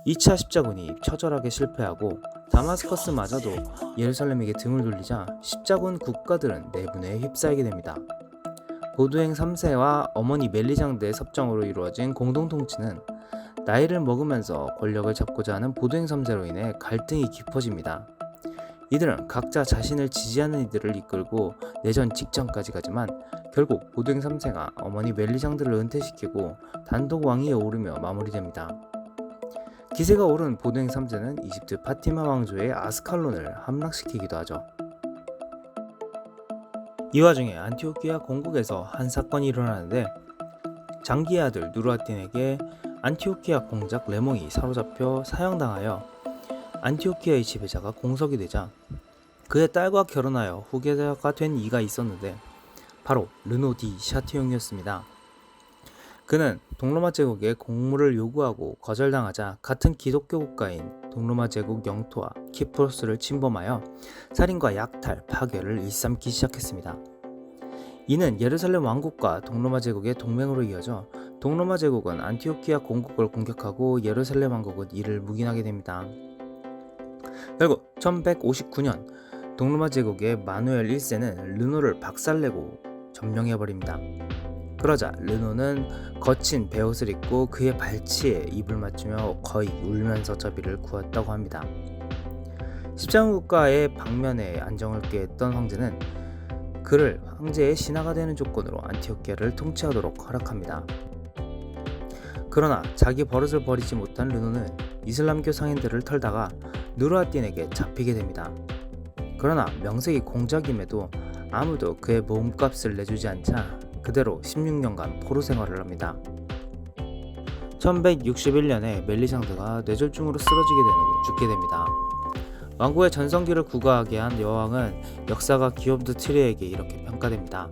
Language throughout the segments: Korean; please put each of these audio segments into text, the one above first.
2차 십자군이 처절하게 실패하고 다마스커스마저도 예루살렘에게 등을 돌리자 십자군 국가들은 내분에 휩싸이게 됩니다. 보드행 3세와 어머니 멜리장드의 섭정으로 이루어진 공동통치는 나이를 먹으면서 권력을 잡고자 하는 보드행 3세로 인해 갈등이 깊어집니다. 이들은 각자 자신을 지지하는 이들을 이끌고 내전 직전까지 가지만 결국 보드행 3세가 어머니 멜리장드를 은퇴시키고 단독 왕위에 오르며 마무리됩니다. 기세가 오른 보드행 3세는 이집트 파티마 왕조의 아스칼론을 함락시키기도 하죠. 이 와중에 안티오키아 공국에서 한 사건이 일어나는데 장기의 아들 누르아딘에게 안티오키아 공작 레몽이 사로잡혀 사형당하여 안티오키아의 지배자가 공석이 되자 그의 딸과 결혼하여 후계자가 된 이가 있었는데 바로 르노 디 샤티용이었습니다. 그는 동로마 제국의 공물을 요구하고 거절당하자 같은 기독교 국가인 동로마 제국 영토와 키프로스를 침범하여 살인과 약탈, 파괴를 일삼기 시작했습니다. 이는 예루살렘 왕국과 동로마 제국의 동맹으로 이어져 동로마 제국은 안티오키아 공국을 공격하고 예루살렘 왕국은 이를 묵인하게 됩니다. 결국 1159년 동로마 제국의 마누엘 1세는 르노를 박살내고 점령해버립니다. 그러자 르노는 거친 베옷을 입고 그의 발치에 입을 맞추며 거의 울면서 저비를 구했다고 합니다. 십자군 국가의 방면에 안정을 꾀했던 황제는 그를 황제의 신하가 되는 조건으로 안티오키아를 통치하도록 허락합니다. 그러나 자기 버릇을 버리지 못한 르노는 이슬람교 상인들을 털다가 누르아딘에게 잡히게 됩니다. 그러나 명색이 공작임에도 아무도 그의 몸값을 내주지 않자 그대로 16년간 포로 생활을 합니다. 1161년에 멜리장드가 뇌졸중으로 쓰러지게 된 후 죽게 됩니다. 왕국의 전성기를 구가하게 한 여왕은 역사가 기욤드 트리에게 이렇게 평가됩니다.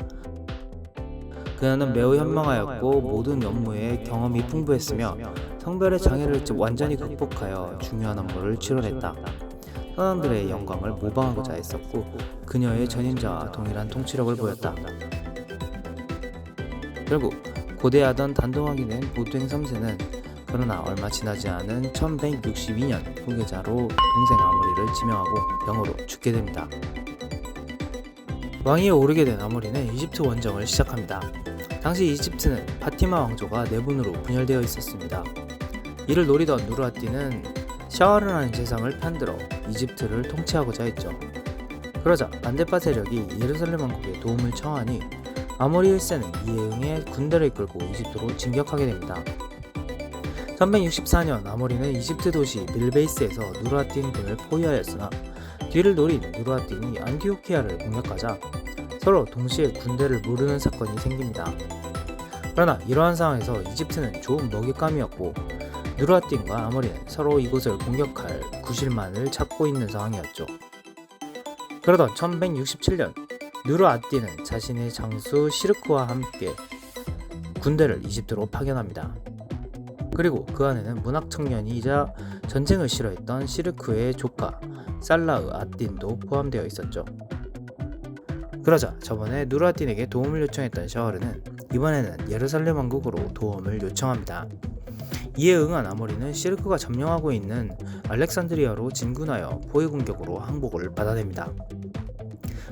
그녀는 매우 현명하였고 모든 업무에 경험이 풍부했으며 성별의 장애를 완전히 극복하여 중요한 업무를 치러냈다. 선왕들의 영광을 모방하고자 했었고 그녀의 전임자와 동일한 통치력을 보였다. 결국 고대하던 단독왕이 된 보드행 3세는 그러나 얼마 지나지 않은 1162년 후계자로 동생 아모리를 지명하고 병으로 죽게 됩니다. 왕위에 오르게 된 아모리는 이집트 원정을 시작합니다. 당시 이집트는 파티마 왕조가 내분으로 분열되어 있었습니다. 이를 노리던 누르아딘은 샤와르라는 재상을 편들어 이집트를 통치하고자 했죠. 그러자 반대파 세력이 예루살렘 왕국에 도움을 청하니 아모리 1세는 이에 응해 군대를 이끌고 이집트로 진격하게 됩니다. 1164년 아모리는 이집트 도시 밀베이스에서 누르아딘 군을 포위하였으나 뒤를 노린 누르아딘이 안티오키아를 공격하자 서로 동시에 군대를 무르는 사건이 생깁니다. 그러나 이러한 상황에서 이집트는 좋은 먹잇감이었고 누르아딘과 아모리는 서로 이곳을 공격할 구실만을 찾고 있는 상황이었죠. 그러던 1167년 누르아딘은 자신의 장수 시르크와 함께 군대를 이집트로 파견합니다. 그리고 그 안에는 문학 청년이자 전쟁을 싫어했던 시르크의 조카 살라흐 아딘도 포함되어 있었죠. 그러자 저번에 누르아딘에게 도움을 요청했던 샤와르는 이번에는 예루살렘 왕국으로 도움을 요청합니다. 이에 응한 아모리는 시르크가 점령하고 있는 알렉산드리아로 진군하여 포위 공격으로 항복을 받아냅니다.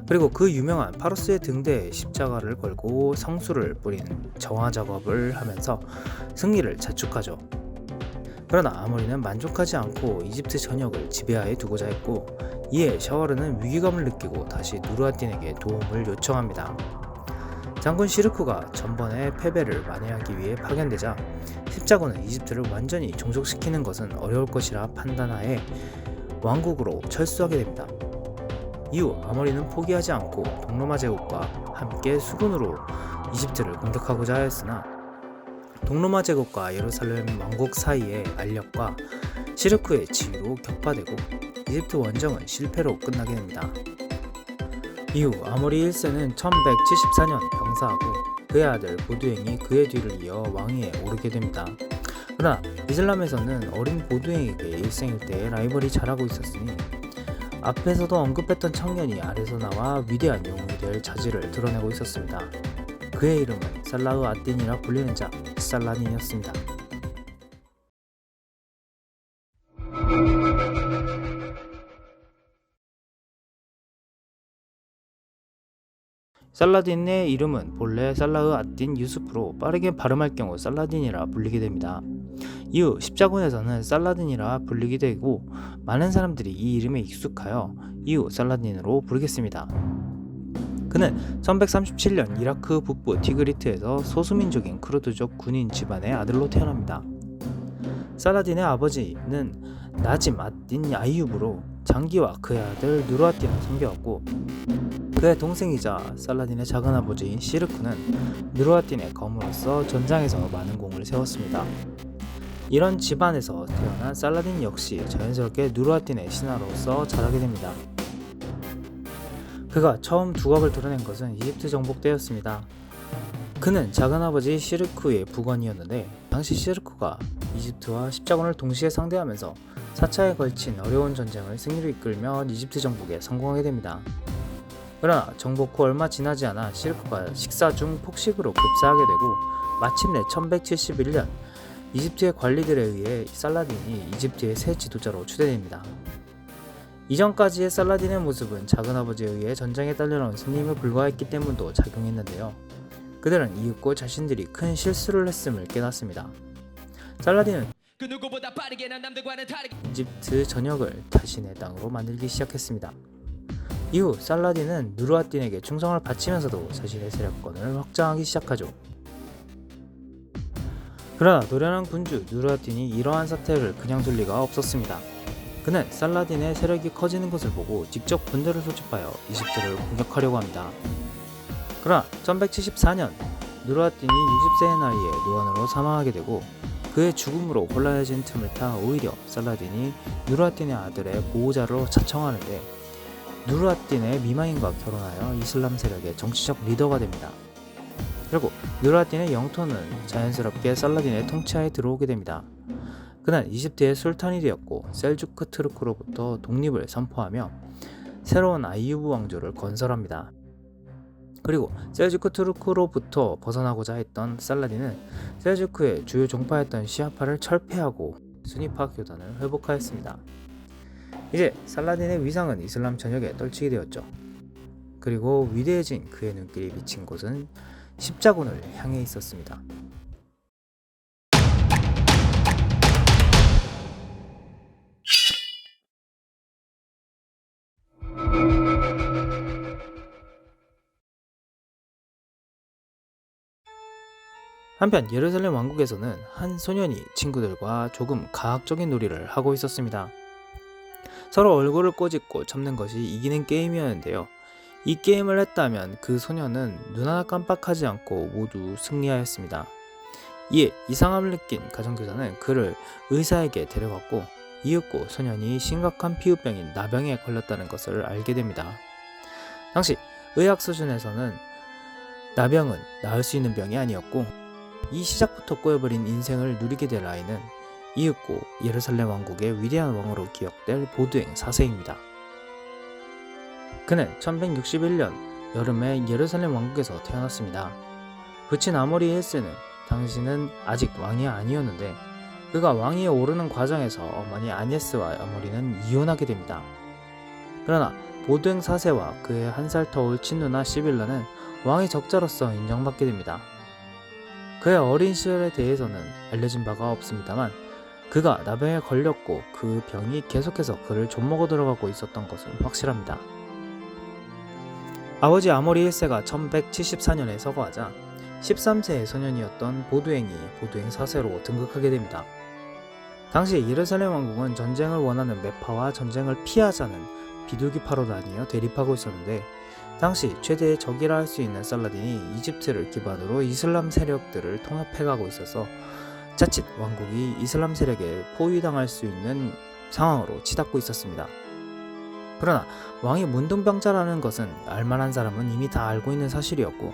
그리고 그 유명한 파로스의 등대에 십자가를 걸고 성수를 뿌린 정화 작업을 하면서 승리를 자축하죠. 그러나 아모리는 만족하지 않고 이집트 전역을 지배하에 두고자 했고 이에 샤와르는 위기감을 느끼고 다시 누르아딘에게 도움을 요청합니다. 장군 시르쿠가 전번에 패배를 만회하기 위해 파견되자 십자군은 이집트를 완전히 종속시키는 것은 어려울 것이라 판단하에 왕국으로 철수하게 됩니다. 이후 아모리는 포기하지 않고 동로마 제국과 함께 수군으로 이집트를 공격하고자 하였으나 동로마 제국과 예루살렘 왕국 사이의 알력과 시르크의 지위로 격파되고 이집트 원정은 실패로 끝나게 됩니다. 이후 아모리 1세는 1174년 병사하고 그의 아들 보드행이 그의 뒤를 이어 왕위에 오르게 됩니다. 그러나 이슬람에서는 어린 보드행에게 일생일대의 라이벌이 자라고 있었으니 앞에서도 언급했던 청년이 아래서 나와 위대한 영웅이 될 자질을 드러내고 있었습니다. 그의 이름은 살라흐 아딘이라 불리는 자 살라닌이었습니다. 살라딘의 이름은 본래 살라흐 앗딘 유수프로 빠르게 발음할 경우 살라딘이라 불리게 됩니다. 이후 십자군에서는 살라딘이라 불리게 되고 많은 사람들이 이 이름에 익숙하여 이후 살라딘으로 부르겠습니다. 그는 1137년 이라크 북부 티그리트에서 소수민족인 쿠르드족 군인 집안의 아들로 태어납니다. 살라딘의 아버지는 나짐 앗딘 아이유브로 장기와 그의 아들 누르앗딘을 섬겨왔고, 그의 동생이자 살라딘의 작은아버지인 시르쿠는 누르앗딘의 검으로서 전장에서 많은 공을 세웠습니다. 이런 집안에서 태어난 살라딘 역시 자연스럽게 누르앗딘의 신하로서 자라게 됩니다. 그가 처음 두각을 드러낸 것은 이집트 정복 때였습니다. 그는 작은아버지 시르쿠의 부관이었는데, 당시 시르쿠가 이집트와 십자군을 동시에 상대하면서 4차에 걸친 어려운 전쟁을 승리로 이끌며 이집트 정복에 성공하게 됩니다. 그러나 정복 후 얼마 지나지 않아 시르쿠가 식사 중 폭식으로 급사하게 되고, 마침내 1171년 이집트의 관리들에 의해 살라딘이 이집트의 새 지도자로 추대됩니다. 이전까지의 살라딘의 모습은 작은아버지에 의해 전쟁에 딸려나온 승리임에 불과했기 때문도 작용했는데요. 그들은 이윽고 자신들이 큰 실수를 했음을 깨닫습니다. 살라딘은 이집트 전역을 자신의 땅으로 만들기 시작했습니다. 이후 살라딘은 누르앗딘에게 충성을 바치면서도 자신의 세력권을 확장하기 시작하죠. 그러나 노련한 군주 누르앗딘이 이러한 사태를 그냥 둘 리가 없었습니다. 그는 살라딘의 세력이 커지는 것을 보고 직접 군대를 소집하여 이집트를 공격하려고 합니다. 그러나 1174년 누르앗딘이 60세의 나이에 노안으로 사망하게 되고, 그의 죽음으로 혼란해진 틈을 타 오히려 살라딘이 누르앗딘의 아들의 보호자로 자청하는데, 누르앗딘의 미망인과 결혼하여 이슬람 세력의 정치적 리더가 됩니다. 결국 누르앗딘의 영토는 자연스럽게 살라딘의 통치하에 들어오게 됩니다. 그는 이집트의 술탄이 되었고, 셀주크 트루크로부터 독립을 선포하며 새로운 아이유브 왕조를 건설합니다. 그리고 셀주크 투르크로부터 벗어나고자 했던 살라딘은 셀주크의 주요 종파였던 시아파를 철폐하고 수니파 교단을 회복하였습니다. 이제 살라딘의 위상은 이슬람 전역에 떨치게 되었죠. 그리고 위대해진 그의 눈길이 비친 곳은 십자군을 향해 있었습니다. 한편 예루살렘 왕국에서는 한 소년이 친구들과 조금 가학적인 놀이를 하고 있었습니다. 서로 얼굴을 꼬집고 참는 것이 이기는 게임이었는데요. 이 게임을 했다면 그 소년은 눈 하나 깜빡하지 않고 모두 승리하였습니다. 이에 이상함을 느낀 가정교사는 그를 의사에게 데려갔고, 이윽고 소년이 심각한 피부병인 나병에 걸렸다는 것을 알게 됩니다. 당시 의학 수준에서는 나병은 나을 수 있는 병이 아니었고, 이 시작부터 꼬여버린 인생을 누리게 될 아이는 이윽고 예루살렘 왕국의 위대한 왕으로 기억될 보드행 4세입니다. 그는 1161년 여름에 예루살렘 왕국에서 태어났습니다. 부친 아모리 1세는 당시는 아직 왕이 아니었는데, 그가 왕위에 오르는 과정에서 어머니 아니에스와 아모리는 이혼하게 됩니다. 그러나 보드행 4세와 그의 한 살 터울 친누나 시빌라는 왕의 적자로서 인정받게 됩니다. 그의 어린 시절에 대해서는 알려진 바가 없습니다만, 그가 나병에 걸렸고 그 병이 계속해서 그를 좀먹어 들어가고 있었던 것은 확실합니다. 아버지 아모리 1세가 1174년에 서거하자 13세의 소년이었던 보드행이 보드행 4세로 등극하게 됩니다. 당시 예루살렘 왕국은 전쟁을 원하는 매파와 전쟁을 피하자는 비둘기파로 나뉘어 대립하고 있었는데, 당시 최대의 적이라 할 수 있는 살라딘이 이집트를 기반으로 이슬람 세력들을 통합해가고 있어서 자칫 왕국이 이슬람 세력에 포위당할 수 있는 상황으로 치닫고 있었습니다. 그러나 왕이 문둥병자라는 것은 알만한 사람은 이미 다 알고 있는 사실이었고,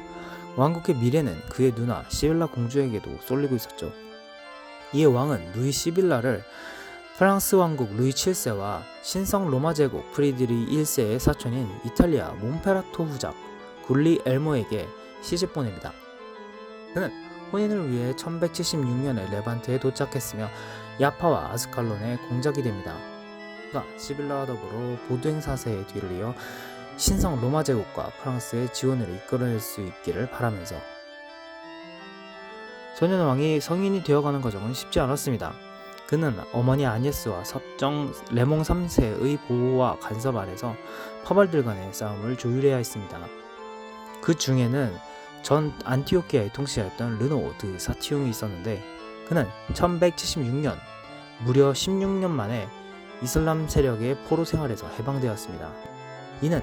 왕국의 미래는 그의 누나 시빌라 공주에게도 쏠리고 있었죠. 이에 왕은 루이 시빌라를 프랑스 왕국 루이 7세와 신성 로마 제국 프리드리 1세의 사촌인 이탈리아 몬페라토 후작 굴리 엘모에게 시집 보냅니다. 그는 혼인을 위해 1176년에 레반트에 도착했으며 야파와 아스칼론의 공작이 됩니다. 그가 시빌라와 더불어 보드행 4세의 뒤를 이어 신성 로마 제국과 프랑스의 지원을 이끌어낼 수 있기를 바라면서 소년왕이 성인이 되어가는 과정은 쉽지 않았습니다. 그는 어머니 아니에스와 섭정 레몽 3세의 보호와 간섭 아래서 파벌들 간의 싸움을 조율해야 했습니다. 그 중에는 전 안티오키아의 통치자였던 르노 드 사티움이 있었는데 그는 1176년 무려 16년 만에 이슬람 세력의 포로 생활에서 해방되었습니다. 이는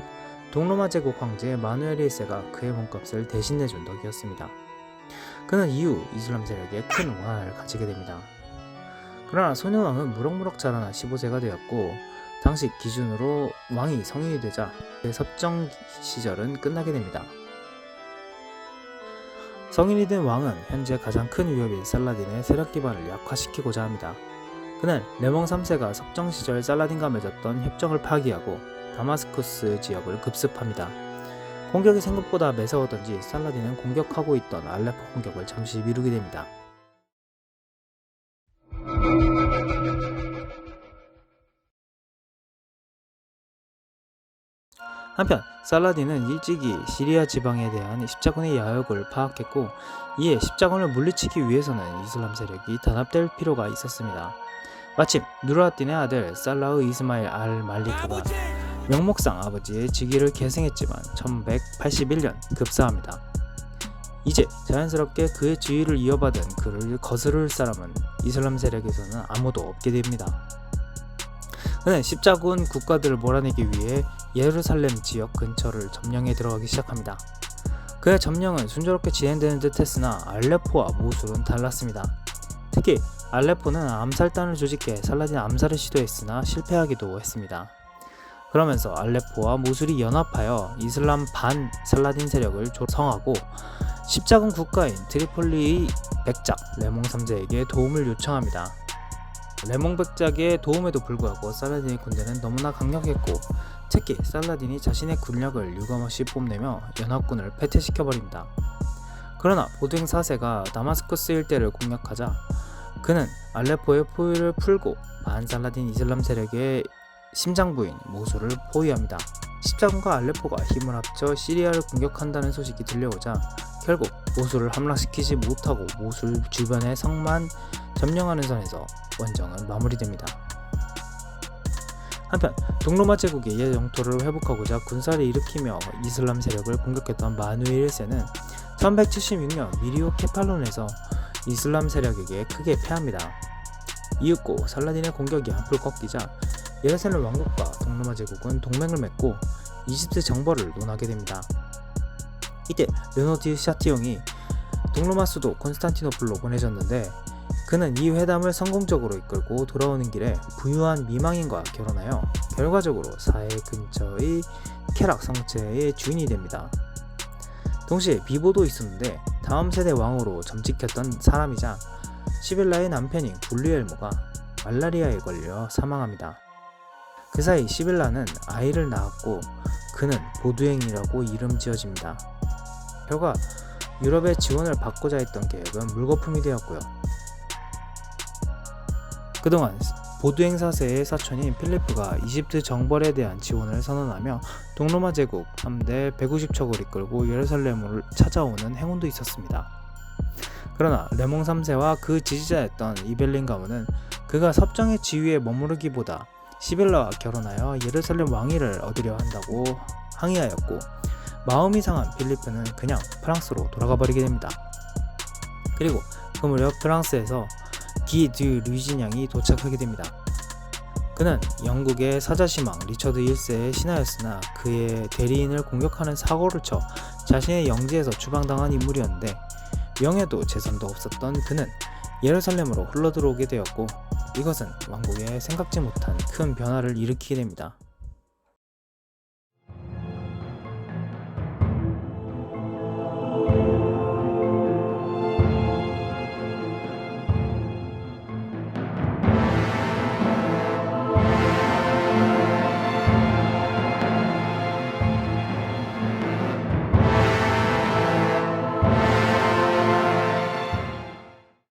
동로마 제국 황제 마누엘 1세가 그의 몸값을 대신 내준 덕이었습니다. 그는 이후 이슬람 세력에 큰 원한을 가지게 됩니다. 그러나 소년왕은 무럭무럭 자라나 15세가 되었고 당시 기준으로 왕이 성인이 되자 그의 섭정 시절은 끝나게 됩니다. 성인이 된 왕은 현재 가장 큰 위협인 살라딘의 세력 기반을 약화시키고자 합니다. 그는 레몽 3세가 섭정 시절 살라딘과 맺었던 협정을 파기하고 다마스쿠스 지역을 급습합니다. 공격이 생각보다 매서웠던지 살라딘은 공격하고 있던 알레포 공격을 잠시 미루게 됩니다. 한편 살라딘은 일찍이 시리아 지방에 대한 십자군의 야욕을 파악했고 이에 십자군을 물리치기 위해서는 이슬람 세력이 단합될 필요가 있었습니다. 마침 누르아딘의 아들 살라흐 이스마일 알 말리크가 명목상 아버지의 직위를 계승했지만 1181년 급사합니다. 이제 자연스럽게 그의 지위를 이어받은 그를 거스를 사람은 이슬람 세력에서는 아무도 없게 됩니다. 그는 십자군 국가들을 몰아내기 위해 예루살렘 지역 근처를 점령해 들어가기 시작합니다. 그의 점령은 순조롭게 진행되는 듯 했으나 알레포와 모술은 달랐습니다. 특히 알레포는 암살단을 조직해 살라딘 암살을 시도했으나 실패하기도 했습니다. 그러면서 알레포와 모술이 연합하여 이슬람 반 살라딘 세력을 조성하고 십자군 국가인 트리폴리의 백작 레몽 3세에게 도움을 요청합니다. 레몽 백작의 도움에도 불구하고 살라딘의 군대는 너무나 강력했고 특히 살라딘이 자신의 군력을 유감없이 뽐내며 연합군을 패퇴시켜버립니다. 그러나 보두행 4세가 다마스쿠스 일대를 공략하자 그는 알레포의 포위를 풀고 반살라딘 이슬람 세력의 심장부인 모술을 포위합니다. 십자군과 알레포가 힘을 합쳐 시리아를 공격한다는 소식이 들려오자 결국 모술을 함락시키지 못하고 모술 주변의 성만 점령하는 선에서 원정은 마무리됩니다. 한편 동로마 제국의 옛 영토를 회복하고자 군사를 일으키며 이슬람 세력을 공격했던 마누엘 1세는 1176년 미리오 케팔론에서 이슬람 세력에게 크게 패합니다. 이윽고 살라딘의 공격이 한풀 꺾이자 예루살렘 왕국과 동로마 제국은 동맹을 맺고 이집트 정벌을 논하게 됩니다. 이때 르노 디 샤티옹이 동로마 수도 콘스탄티노플로 보내졌는데 그는 이 회담을 성공적으로 이끌고 돌아오는 길에 부유한 미망인과 결혼하여 결과적으로 사해 근처의 케락 성체의 주인이 됩니다. 동시에 비보도 있었는데 다음 세대 왕으로 점찍혔던 사람이자 시빌라의 남편인 굴리엘모가 말라리아에 걸려 사망합니다. 그 사이 시빌라는 아이를 낳았고 그는 보두행이라고 이름 지어집니다. 결과 유럽의 지원을 받고자 했던 계획은 물거품이 되었고요. 그동안 보두행 4세의 사촌인 필리프가 이집트 정벌에 대한 지원을 선언하며 동로마 제국 3대 150척을 이끌고 예루살렘을 찾아오는 행운도 있었습니다. 그러나 레몽 3세와 그 지지자였던 이벨린 가문은 그가 섭정의 지위에 머무르기보다 시빌라와 결혼하여 예루살렘 왕위를 얻으려 한다고 항의하였고 마음이 상한 필리프는 그냥 프랑스로 돌아가 버리게 됩니다. 그리고 그 무렵 프랑스에서 기 드 루이진양이 도착하게 됩니다. 그는 영국의 사자시망 리처드 1세의 신하였으나 그의 대리인을 공격하는 사고를 쳐 자신의 영지에서 추방당한 인물이었는데 명예도 재산도 없었던 그는 예루살렘으로 흘러들어오게 되었고 이것은 왕국에 생각지 못한 큰 변화를 일으키게 됩니다.